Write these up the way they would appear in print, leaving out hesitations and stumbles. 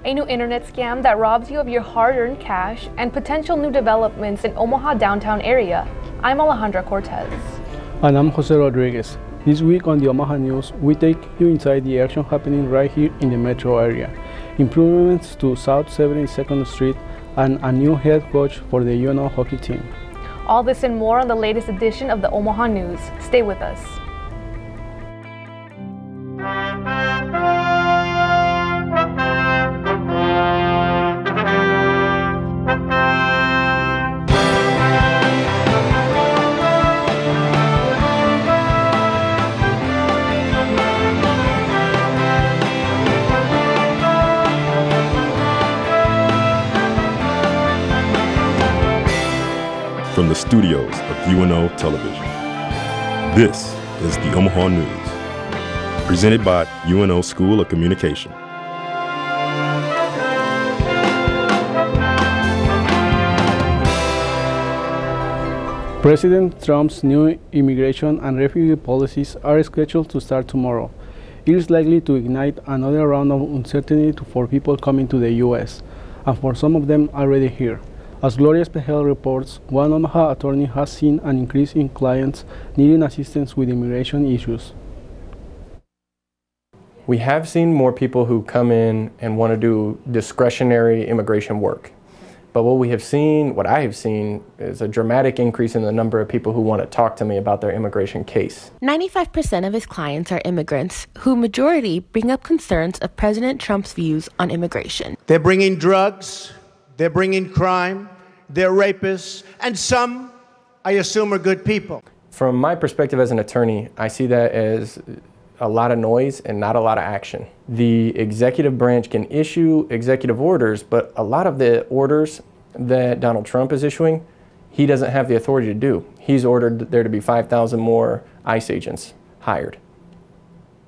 a new internet scam that robs you of your hard-earned cash, and potential new developments in Omaha downtown area. I'm Alejandra Cortez. And I'm Jose Rodriguez. This week on the Omaha News, we take you inside the action happening right here in the metro area. Improvements to South 72nd Street and a new head coach for the UNO hockey team. All this and more on the latest edition of the Omaha News. Stay with us. From the studios of UNO Television, this is the Omaha News, presented by UNO School of Communication. President Trump's new immigration and refugee policies are scheduled to start tomorrow. It is likely to ignite another round of uncertainty for people coming to the U.S., and for some of them already here. As Gloria Espejel reports, one Omaha attorney has seen an increase in clients needing assistance with immigration issues. We have seen more people who come in and want to do discretionary immigration work. But what I have seen is a dramatic increase in the number of people who want to talk to me about their immigration case. 95% of his clients are immigrants, who majority bring up concerns of President Trump's views on immigration. They're bringing drugs, they're bringing crime, they're rapists, and some, I assume, are good people. From my perspective as an attorney, I see that as a lot of noise and not a lot of action. The executive branch can issue executive orders, but a lot of the orders that Donald Trump is issuing, he doesn't have the authority to do. He's ordered there to be 5,000 more ICE agents hired.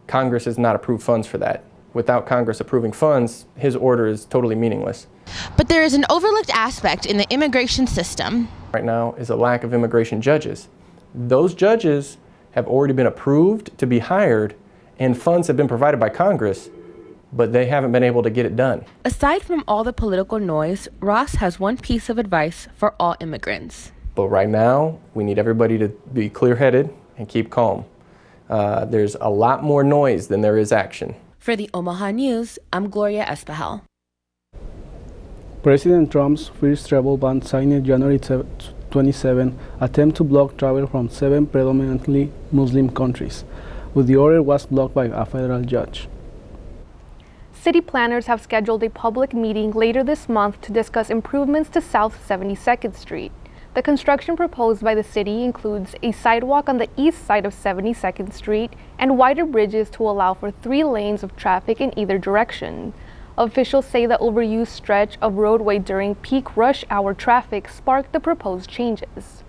Congress has not approved funds for that. Without Congress approving funds, his order is totally meaningless. But there is an overlooked aspect in the immigration system. Right now is a lack of immigration judges. Those judges have already been approved to be hired, and funds have been provided by Congress, but they haven't been able to get it done. Aside from all the political noise, Ross has one piece of advice for all immigrants. But right now, we need everybody to be clear-headed and keep calm. There's a lot more noise than there is action. For the Omaha News, I'm Gloria Espejel. President Trump's first travel ban signed January 27 attempt to block travel from 7 predominantly Muslim countries, but the order was blocked by a federal judge. City planners have scheduled a public meeting later this month to discuss improvements to South 72nd Street. The construction proposed by the city includes a sidewalk on the east side of 72nd Street and wider bridges to allow for 3 lanes of traffic in either direction. Officials say the overused stretch of roadway during peak rush hour traffic sparked the proposed changes.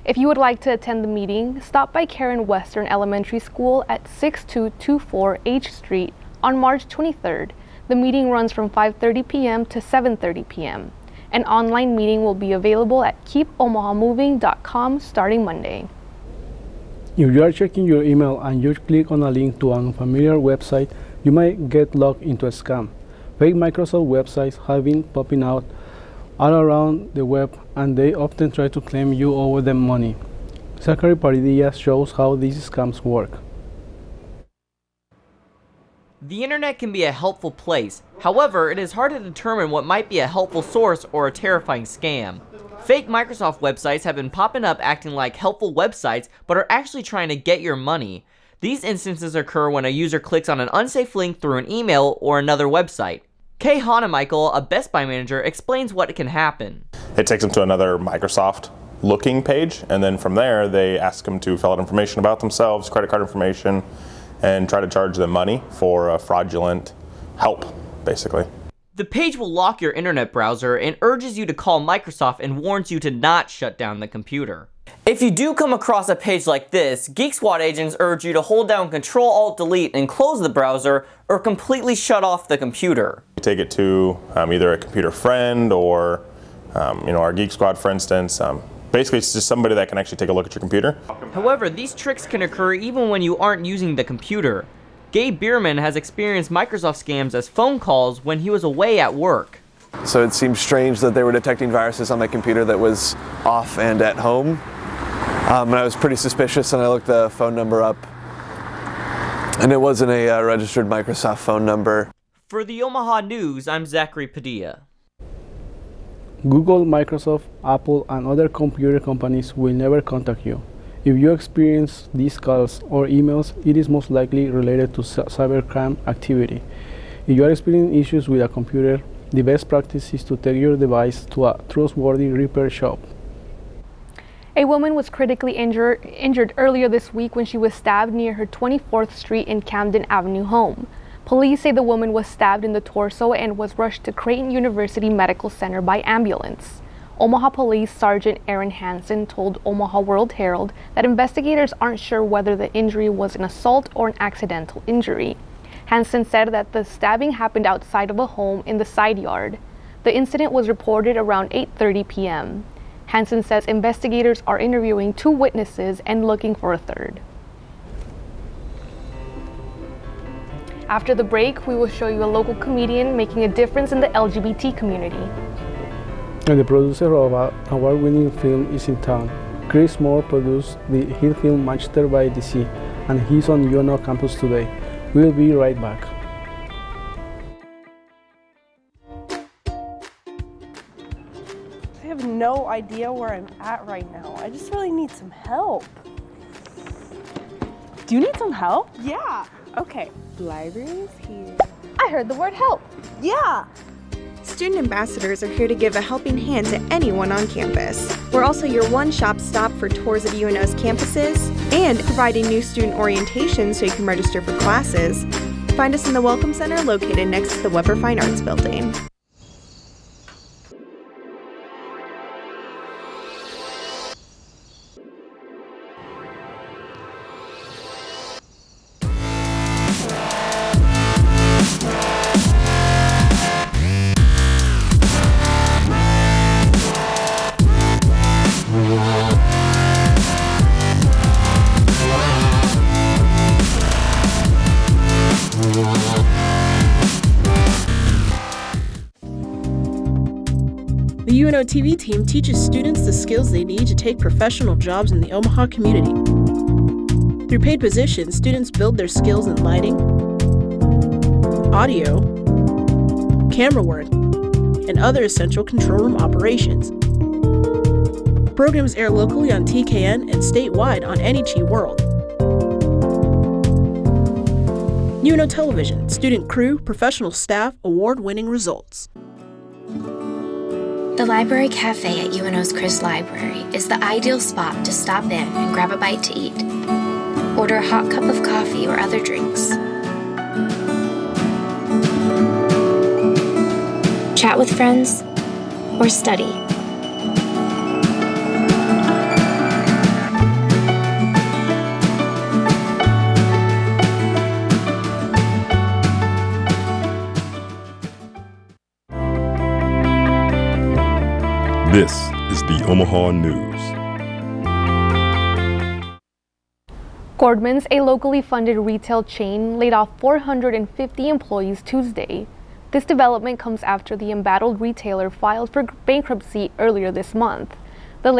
If you would like to attend the meeting, stop by Karen Western Elementary School at 6224 H Street on March 23rd. The meeting runs from 5:30 p.m. to 7:30 p.m. An online meeting will be available at keepomahamoving.com starting Monday. If you are checking your email and you click on a link to an unfamiliar website, you might get logged into a scam. Fake Microsoft websites have been popping out all around the web, and they often try to claim you owe them money. Zachary Paridilla shows how these scams work. The internet can be a helpful place. However, it is hard to determine what might be a helpful source or a terrifying scam. Fake Microsoft websites have been popping up acting like helpful websites, but are actually trying to get your money. These instances occur when a user clicks on an unsafe link through an email or another website. Kay Hanemichael, a Best Buy manager, explains what can happen. It takes them to another Microsoft looking page, and then from there they ask them to fill out information about themselves, credit card information, and try to charge them money for fraudulent help, basically. The page will lock your internet browser and urges you to call Microsoft and warns you to not shut down the computer. If you do come across a page like this, Geek Squad agents urge you to hold down Control-Alt-Delete and close the browser, or completely shut off the computer. We take it to either a computer friend or our Geek Squad, for instance. Basically, it's just somebody that can actually take a look at your computer. However, these tricks can occur even when you aren't using the computer. Gabe Bierman has experienced Microsoft scams as phone calls when he was away at work. So it seemed strange that they were detecting viruses on my computer that was off and at home. And I was pretty suspicious, and I looked the phone number up, and it wasn't a registered Microsoft phone number. For the Omaha News, I'm Zachary Padilla. Google, Microsoft, Apple, and other computer companies will never contact you. If you experience these calls or emails, it is most likely related to cybercrime activity. If you are experiencing issues with a computer, the best practice is to take your device to a trustworthy repair shop. A woman was critically injured earlier this week when she was stabbed near her 24th Street and Camden Avenue home. Police say the woman was stabbed in the torso and was rushed to Creighton University Medical Center by ambulance. Omaha Police Sergeant Aaron Hansen told Omaha World Herald that investigators aren't sure whether the injury was an assault or an accidental injury. Hansen said that the stabbing happened outside of a home in the side yard. The incident was reported around 8:30 p.m. Hansen says investigators are interviewing 2 witnesses and looking for a third. After the break, we will show you a local comedian making a difference in the LGBT community. And the producer of an award-winning film is in town. Chris Moore produced the hit film Manchester by the Sea, and he's on UNO campus today. We'll be right back. I have no idea where I'm at right now. I just really need some help. Do you need some help? Yeah. Okay. The library is here. I heard the word help. Yeah. Student ambassadors are here to give a helping hand to anyone on campus. We're also your one-stop stop for tours of UNO's campuses and providing new student orientation so you can register for classes. Find us in the Welcome Center located next to the Weber Fine Arts Building. The UNO TV team teaches students the skills they need to take professional jobs in the Omaha community. Through paid positions, students build their skills in lighting, audio, camera work, and other essential control room operations. Programs air locally on TKN and statewide on NHE World. UNO Television, student crew, professional staff, award-winning results. The Library Cafe at UNO's Chris Library is the ideal spot to stop in and grab a bite to eat. Order a hot cup of coffee or other drinks. Chat with friends or study. This is the Omaha News. Gordman's, a locally funded retail chain, laid off 450 employees Tuesday. This development comes after the embattled retailer filed for bankruptcy earlier this month. The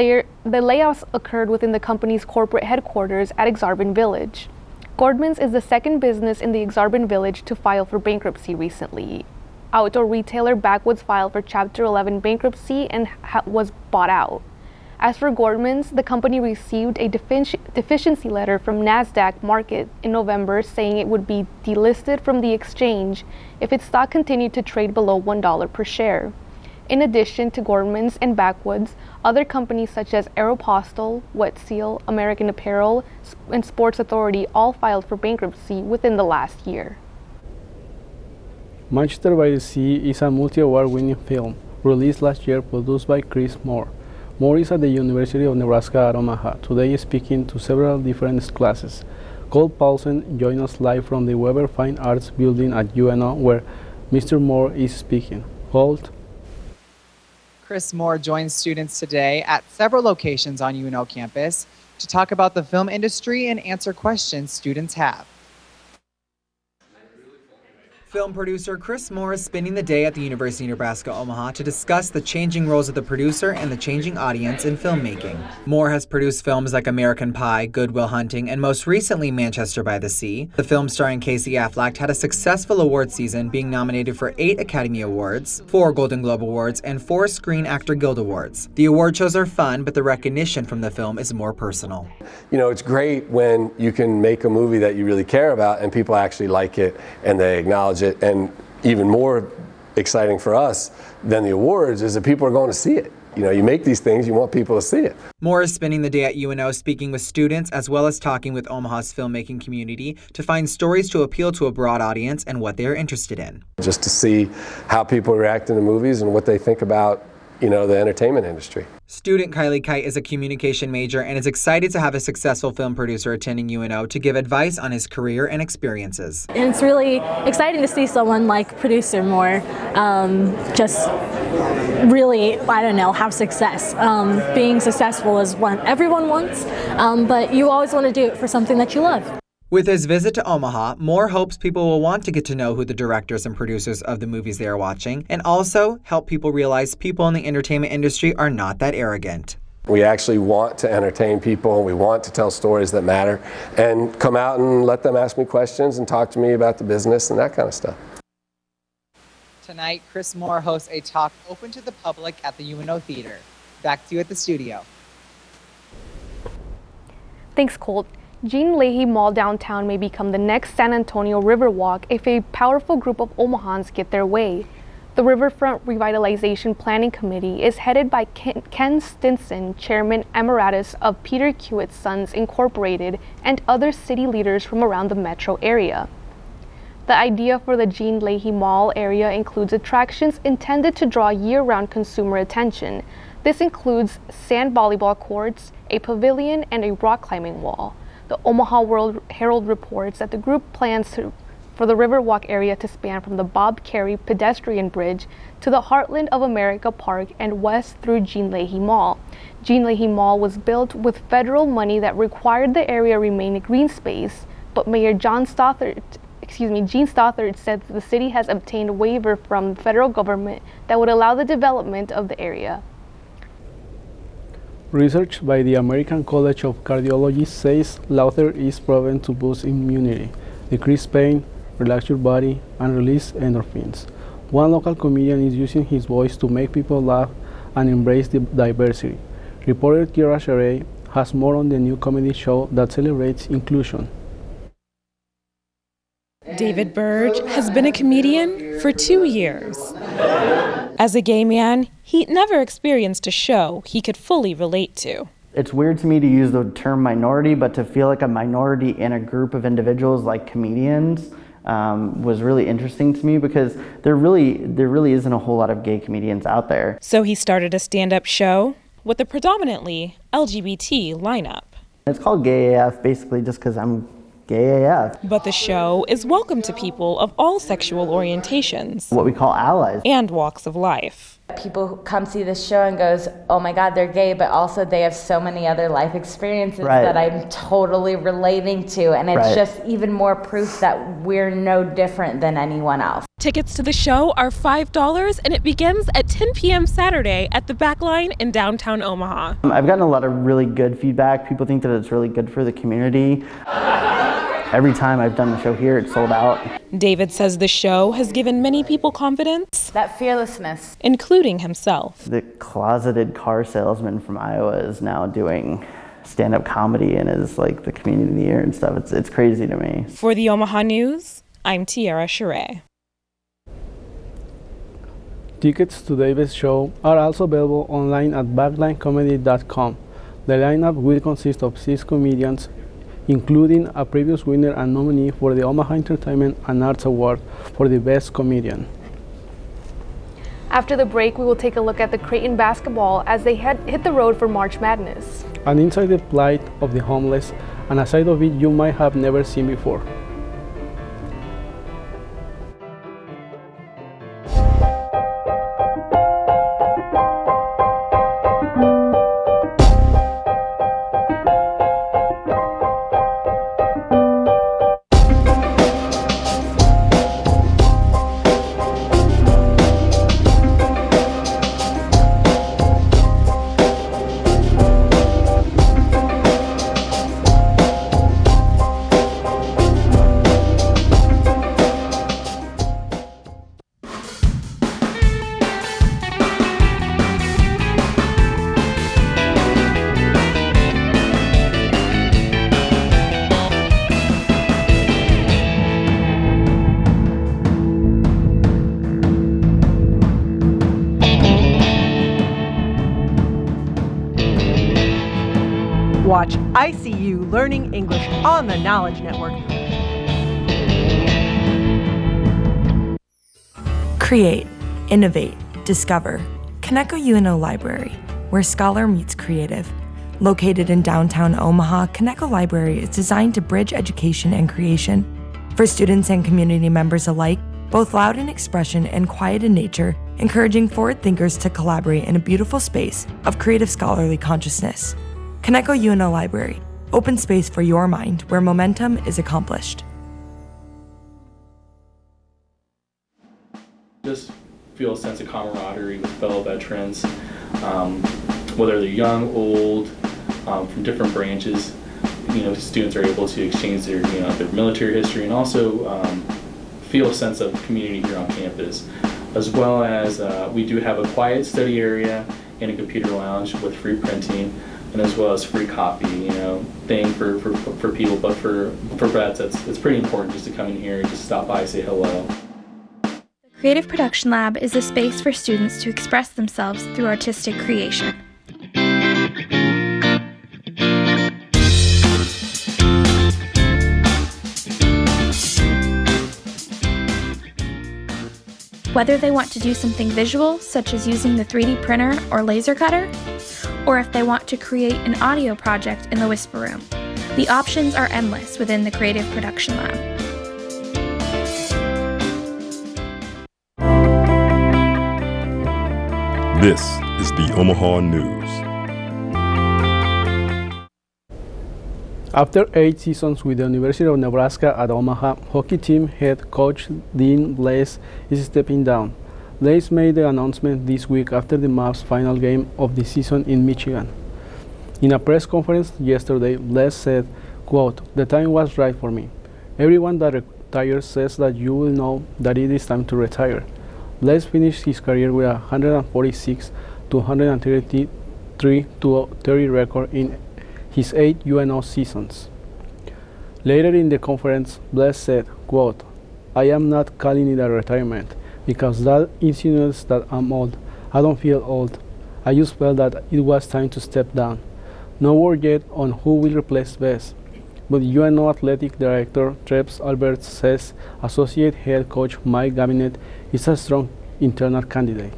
layoffs occurred within the company's corporate headquarters at Exarban Village. Gordman's is the second business in the Exarban Village to file for bankruptcy recently. Outdoor retailer Backwoods filed for Chapter 11 bankruptcy and was bought out. As for Gordman's, the company received a deficiency letter from NASDAQ Market in November saying it would be delisted from the exchange if its stock continued to trade below $1 per share. In addition to Gordman's and Backwoods, other companies such as Aeropostale, Wet Seal, American Apparel, and Sports Authority all filed for bankruptcy within the last year. Manchester by the Sea is a multi-award winning film released last year, produced by Chris Moore. Moore is at the University of Nebraska at Omaha, today speaking to several different classes. Colt Paulsen joins us live from the Weber Fine Arts Building at UNO, where Mr. Moore is speaking. Colt? Chris Moore joins students today at several locations on UNO campus to talk about the film industry and answer questions students have. Film producer Chris Moore is spending the day at the University of Nebraska-Omaha to discuss the changing roles of the producer and the changing audience in filmmaking. Moore has produced films like American Pie, Good Will Hunting, and most recently Manchester by the Sea. The film starring Casey Affleck had a successful award season, being nominated for 8 Academy Awards, 4 Golden Globe Awards, and 4 Screen Actor Guild Awards. The award shows are fun, but the recognition from the film is more personal. You know, it's great when you can make a movie that you really care about and people actually like it and they acknowledge it. And even more exciting for us than the awards is that people are going to see it. You know, you make these things, you want people to see it. Moore is spending the day at UNO speaking with students as well as talking with Omaha's filmmaking community to find stories to appeal to a broad audience and what they are interested in. Just to see how people react to the movies and what they think about, you know, the entertainment industry. Student Kylie Kite is a communication major and is excited to have a successful film producer attending UNO to give advice on his career and experiences. And it's really exciting to see someone like producer Moore just really, I don't know, have success. Being successful is what everyone wants, but you always want to do it for something that you love. With his visit to Omaha, Moore hopes people will want to get to know who the directors and producers of the movies they are watching, and also help people realize people in the entertainment industry are not that arrogant. We actually want to entertain people, we want to tell stories that matter, and come out and let them ask me questions and talk to me about the business and that kind of stuff. Tonight, Chris Moore hosts a talk open to the public at the UNO Theater. Back to you at the studio. Thanks, Colt. Jean Leahy Mall downtown may become the next San Antonio Riverwalk if a powerful group of Omahans get their way. The Riverfront Revitalization Planning Committee is headed by Ken Stinson, Chairman Emeritus of Peter Kiewit's Sons Incorporated, and other city leaders from around the metro area. The idea for the Jean Leahy Mall area includes attractions intended to draw year-round consumer attention. This includes sand volleyball courts, a pavilion, and a rock climbing wall. The Omaha World Herald reports that the group plans for the Riverwalk area to span from the Bob Carey pedestrian bridge to the Heartland of America Park and west through Jean Leahy Mall. Jean Leahy Mall was built with federal money that required the area remain a green space, but Mayor Gene Stothert said that the city has obtained a waiver from the federal government that would allow the development of the area. Research by the American College of Cardiology says laughter is proven to boost immunity, decrease pain, relax your body, and release endorphins. One local comedian is using his voice to make people laugh and embrace the diversity. Reporter Kira Sheree has more on the new comedy show that celebrates inclusion. David Burge has been a comedian for 2 years. As a gay man, he never experienced a show he could fully relate to. It's weird to me to use the term minority, but to feel like a minority in a group of individuals like comedians was really interesting to me because there really isn't a whole lot of gay comedians out there. So he started a stand-up show with a predominantly LGBT lineup. It's called Gay AF basically just because I'm gay AF. But the show is welcome to people of all sexual orientations. What we call allies. And walks of life. People who come see this show and goes, oh my God, they're gay, but also they have so many other life experiences that I'm totally relating to. And it's just even more proof that we're no different than anyone else. Tickets to the show are $5 and it begins at 10 p.m. Saturday at the Backline in downtown Omaha. I've gotten a lot of really good feedback. People think that it's really good for the community. Every time I've done the show here, it's sold out. David says the show has given many people confidence. That fearlessness. Including himself. The closeted car salesman from Iowa is now doing stand-up comedy and is like the comedian of the year and stuff. It's crazy to me. For the Omaha News, I'm Tiara Sheree. Tickets to David's show are also available online at backlinecomedy.com. The lineup will consist of 6 comedians, including a previous winner and nominee for the Omaha Entertainment and Arts Award for the Best Comedian. After the break, we will take a look at the Creighton basketball as they hit the road for March Madness. An inside the plight of the homeless and a side of it you might have never seen before. Watch ICU Learning English on the Knowledge Network. Create, innovate, discover. Coneco UNO Library, where scholar meets creative. Located in downtown Omaha, Coneco Library is designed to bridge education and creation. For students and community members alike, both loud in expression and quiet in nature, encouraging forward thinkers to collaborate in a beautiful space of creative scholarly consciousness. Coneco UNO Library, open space for your mind where momentum is accomplished. Just feel a sense of camaraderie with fellow veterans, whether they're young, old, from different branches. Students are able to exchange their military history and also feel a sense of community here on campus, as well as we do have a quiet study area and a computer lounge with free printing, and as well as free coffee, thing for people. But for vets, it's pretty important just to come in here and just stop by, say hello. The Creative Production Lab is a space for students to express themselves through artistic creation. Whether they want to do something visual, such as using the 3D printer or laser cutter, or if they want to create an audio project in the Whisper Room, the options are endless within the Creative Production Lab. This is the Omaha News. After 8 seasons with the University of Nebraska at Omaha, hockey team head coach Dean Blaze is stepping down. Blaze made the announcement this week after the Mavs' final game of the season in Michigan. In a press conference yesterday, Blaze said, quote, "The time was right for me. Everyone that retires says that you will know that it is time to retire." Blaze finished his career with a 146 to 133 to 30 record in his 8 UNO seasons. Later in the conference, Blaze said, quote, "I am not calling it a retirement because that insinuates that I'm old. I don't feel old. I just felt that it was time to step down. No word yet on who will replace Blaze, but UNO Athletic Director Treps Alberts says Associate Head Coach Mike Gabinet is a strong internal candidate.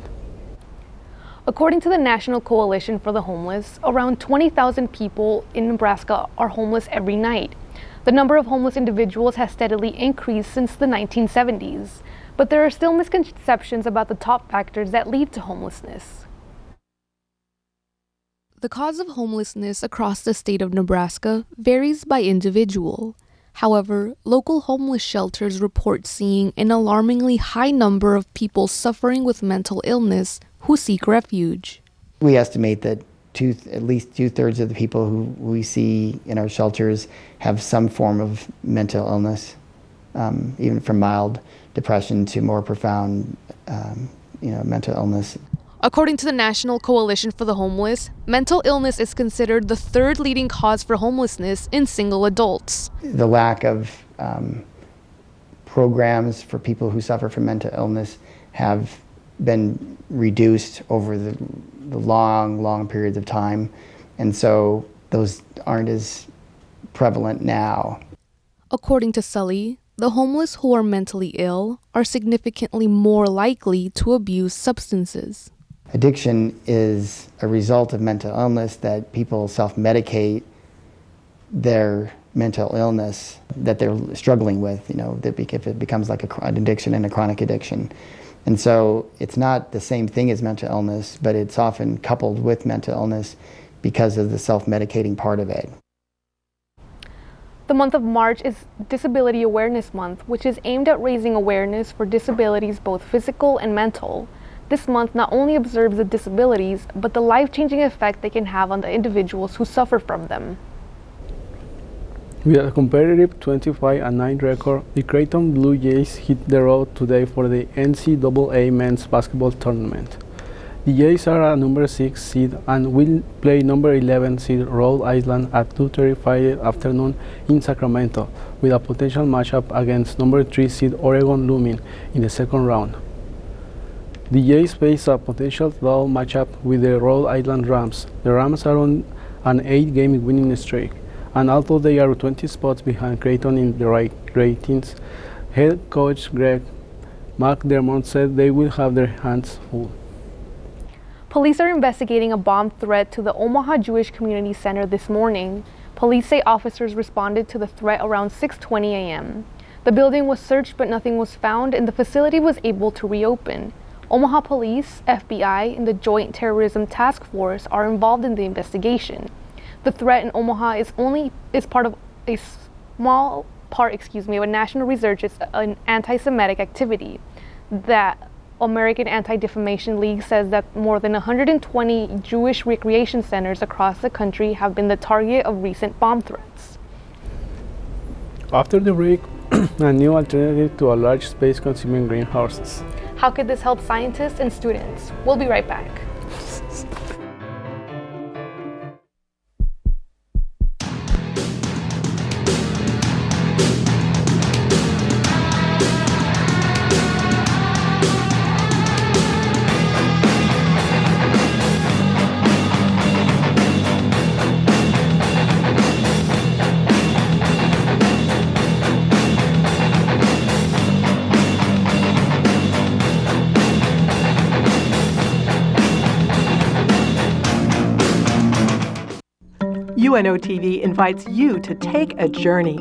According to the National Coalition for the Homeless, around 20,000 people in Nebraska are homeless every night. The number of homeless individuals has steadily increased since the 1970s, but there are still misconceptions about the top factors that lead to homelessness. The cause of homelessness across the state of Nebraska varies by individual. However, local homeless shelters report seeing an alarmingly high number of people suffering with mental illness who seek refuge. We estimate that at least 2/3 of the people who we see in our shelters have some form of mental illness, even from mild depression to more profound mental illness. According to the National Coalition for the Homeless, mental illness is considered the third leading cause for homelessness in single adults. The lack of programs for people who suffer from mental illness have been reduced over the long periods of time, and so those aren't as prevalent now. According to Sully, the homeless who are mentally ill are significantly more likely to abuse substances. Addiction is a result of mental illness, that people self-medicate their mental illness that they're struggling with, if it becomes like an addiction and a chronic addiction. And so it's not the same thing as mental illness, but it's often coupled with mental illness because of the self-medicating part of it. The month of March is Disability Awareness Month, which is aimed at raising awareness for disabilities both physical and mental. This month not only observes the disabilities, but the life-changing effect they can have on the individuals who suffer from them. With a competitive 25-9 record, the Creighton Blue Jays hit the road today for the NCAA men's basketball tournament. The Jays are a number 6 seed and will play number 11 seed Rhode Island at 2:30 Friday afternoon in Sacramento, with a potential matchup against number 3 seed Oregon looming in the second round. The Jays face a potential dual matchup with the Rhode Island Rams. The Rams are on an 8-game winning streak. And although they are 20 spots behind Creighton in the ratings, head coach Greg McDermott said they will have their hands full. Police are investigating a bomb threat to the Omaha Jewish Community Center this morning. Police say officers responded to the threat around 6:20 a.m. The building was searched but nothing was found and the facility was able to reopen. Omaha Police, FBI, and the Joint Terrorism Task Force are involved in the investigation. The threat in Omaha is part of a small part, of a national resurgence in anti-Semitic activity. That American Anti-Defamation League says that more than 120 Jewish recreation centers across the country have been the target of recent bomb threats. After the break, a new alternative to a large space-consuming greenhouses. How could this help scientists and students? We'll be right back. UNO TV invites you to take a journey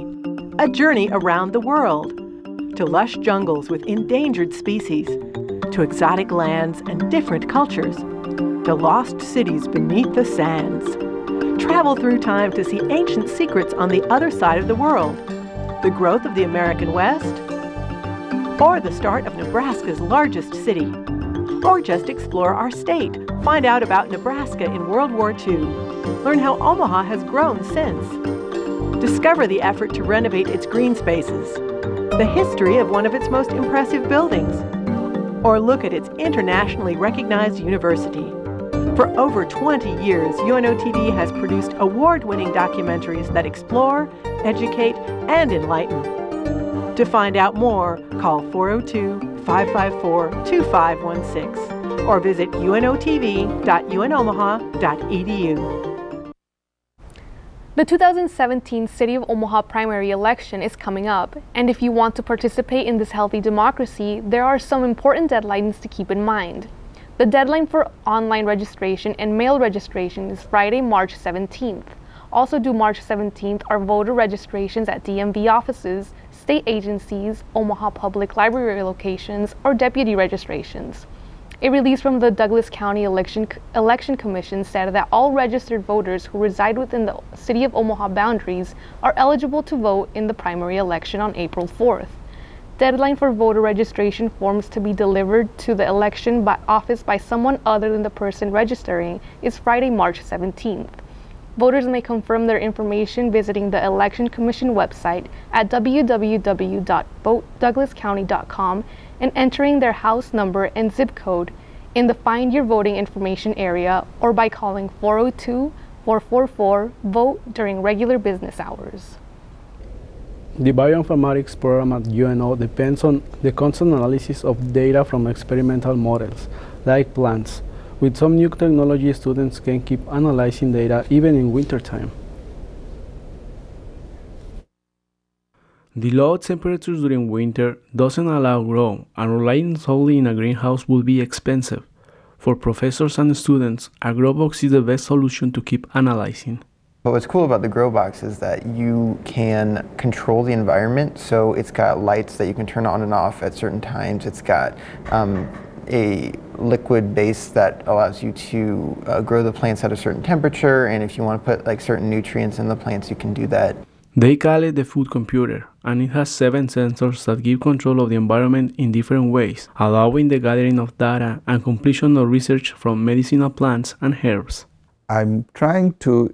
around the world, to lush jungles with endangered species, to exotic lands and different cultures, to lost cities beneath the sands. Travel through time to see ancient secrets on the other side of the world, the growth of the American West, or the start of Nebraska's largest city, or just explore our state, find out about Nebraska in World War II. Learn how Omaha has grown since. Discover the effort to renovate its green spaces, the history of one of its most impressive buildings, or look at its internationally recognized university. For over 20 years, UNO TV has produced award-winning documentaries that explore, educate, and enlighten. To find out more, call 402-554-2516 or visit unotv.unomaha.edu. The 2017 City of Omaha primary election is coming up, and if you want to participate in this healthy democracy, there are some important deadlines to keep in mind. The deadline for online registration and mail registration is Friday, March 17th. Also due March 17th are voter registrations at DMV offices, state agencies, Omaha Public Library locations, or deputy registrations. A release from the Douglas County Election Commission said that all registered voters who reside within the City of Omaha boundaries are eligible to vote in the primary election on April 4th. Deadline for voter registration forms to be delivered to the election office by someone other than the person registering is Friday, March 17th. Voters may confirm their information visiting the Election Commission website at www.votedouglascounty.com and entering their house number and zip code in the Find Your Voting Information area or by calling 402-444-VOTE during regular business hours. The bioinformatics program at UNO depends on the constant analysis of data from experimental models, like plants. With some new technology, students can keep analyzing data even in wintertime. The low temperatures during winter doesn't allow grow, and relying solely in a greenhouse will be expensive. For professors and students, a grow box is the best solution to keep analyzing. But what's cool about the grow box is that you can control the environment, so it's got lights that you can turn on and off at certain times. It's got a liquid base that allows you to grow the plants at a certain temperature, and if you want to put like certain nutrients in the plants, you can do that. They call it the food computer, and it has 7 sensors that give control of the environment in different ways, allowing the gathering of data and completion of research from medicinal plants and herbs. I'm trying to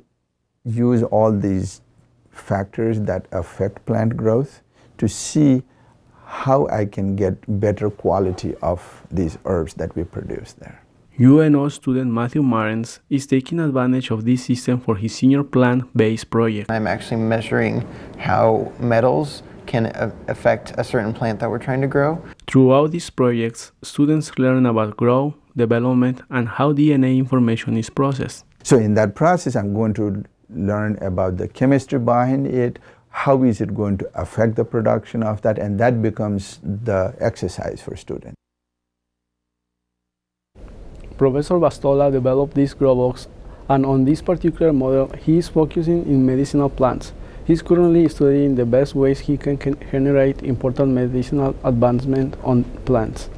use all these factors that affect plant growth to see how I can get better quality of these herbs that we produce there. UNO student Matthew Marens is taking advantage of this system for his senior plant-based project. I'm actually measuring how metals can affect a certain plant that we're trying to grow. Throughout these projects, students learn about growth, development, and how DNA information is processed. So in that process, I'm going to learn about the chemistry behind it, how is it going to affect the production of that, and that becomes the exercise for students. Professor Bastola developed this grow box, and on this particular model, he is focusing in medicinal plants. He's currently studying the best ways he can generate important medicinal advancement on plants.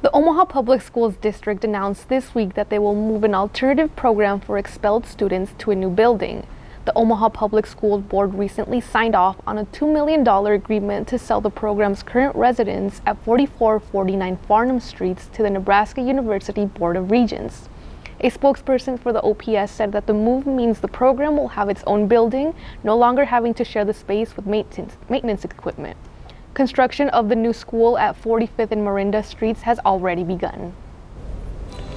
The Omaha Public Schools District announced this week that they will move an alternative program for expelled students to a new building. The Omaha Public Schools Board recently signed off on a $2 million agreement to sell the program's current residence at 4449 Farnham Streets to the Nebraska University Board of Regents. A spokesperson for the OPS said that the move means the program will have its own building, no longer having to share the space with maintenance equipment. Construction of the new school at 45th and Marinda Streets has already begun.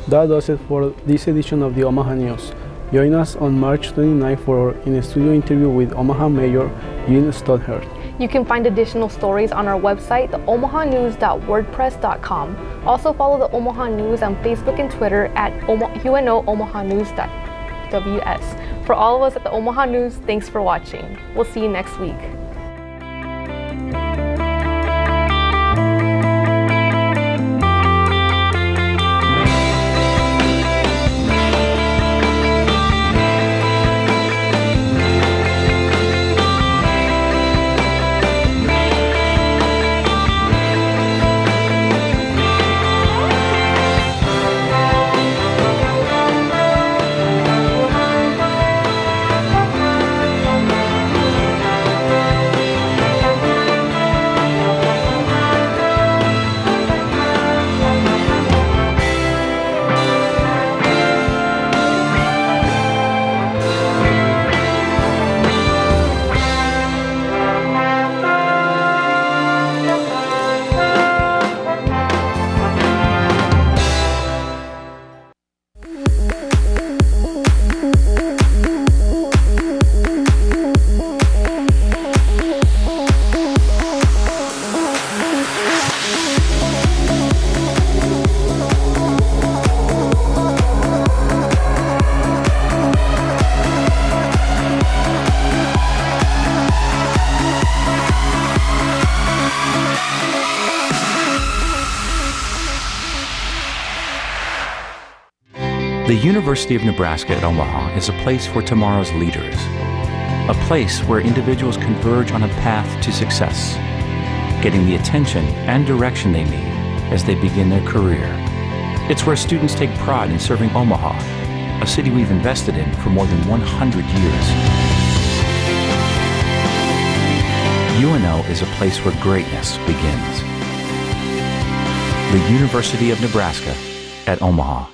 That does it for this edition of the Omaha News. Join us on March 29 for an in-studio interview with Omaha Mayor Jean Stonehurst. You can find additional stories on our website, theomahanews.wordpress.com. Also follow the Omaha News on Facebook and Twitter at UNO-OmahaNews.ws. For all of us at the Omaha News, thanks for watching. We'll see you next week. The University of Nebraska at Omaha is a place for tomorrow's leaders, a place where individuals converge on a path to success, getting the attention and direction they need as they begin their career. It's where students take pride in serving Omaha, a city we've invested in for more than 100 years. UNO is a place where greatness begins. The University of Nebraska at Omaha.